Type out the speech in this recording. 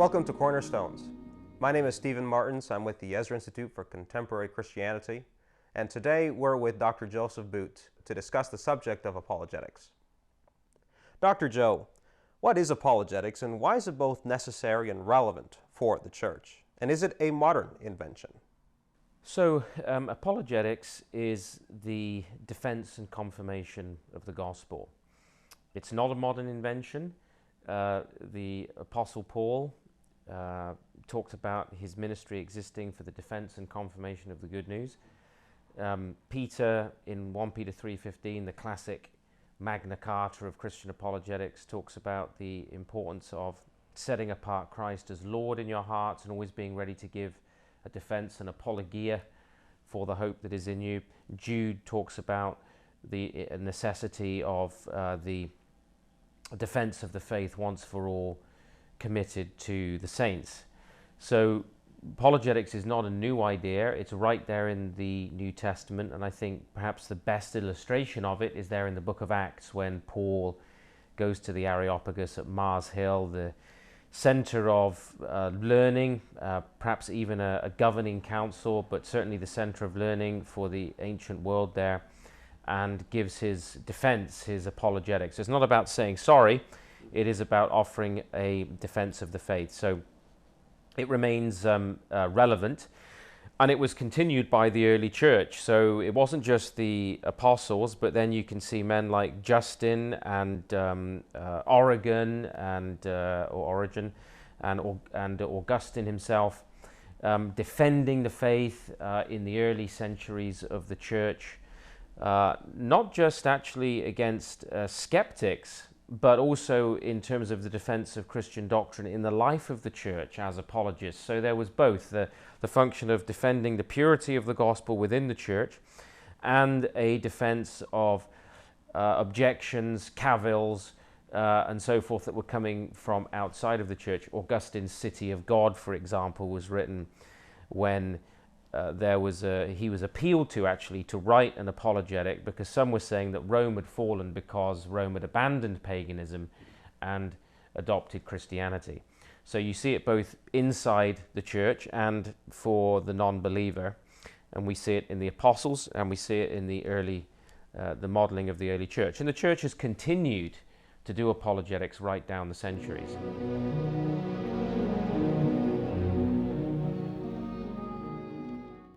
Welcome to Cornerstones. My name is Stephen Martins. I'm with the Ezra Institute for Contemporary Christianity, and today we're with Dr. Joseph Boot to discuss the subject of apologetics. Dr. Joe, what is apologetics and why is it both necessary and relevant for the church? And is it a modern invention? So, apologetics is the defense and confirmation of the gospel. It's not a modern invention. The Apostle Paul talked about his ministry existing for the defense and confirmation of the good news. Peter, in 1 Peter 3:15, the classic Magna Carta of Christian apologetics, talks about the importance of setting apart Christ as Lord in your hearts and always being ready to give a defense and apologia for the hope that is in you. Jude talks about the necessity of the defense of the faith once for all committed to the saints. So apologetics is not a new idea. It's right there in the New Testament, and I think perhaps the best illustration of it is there in the book of Acts when Paul goes to the Areopagus at Mars Hill, the center of learning, perhaps even a governing council, but certainly the center of learning for the ancient world there, and gives his defense, his apologetics. It's not about saying sorry, it is about offering a defense of the faith. So it remains relevant, and it was continued by the early church. So it wasn't just the apostles, but then you can see men like Justin and Origen and Augustine himself defending the faith in the early centuries of the church, not just actually against skeptics, but also in terms of the defense of Christian doctrine in the life of the church as apologists. So there was both the function of defending the purity of the gospel within the church and a defense of objections, cavils, and so forth that were coming from outside of the church. Augustine's City of God, for example, was written when he was appealed to actually to write an apologetic, because some were saying that Rome had fallen because Rome had abandoned paganism and adopted Christianity. So you see it both inside the church and for the non-believer, and we see it in the apostles and we see it in the modeling of the early church. And the church has continued to do apologetics right down the centuries.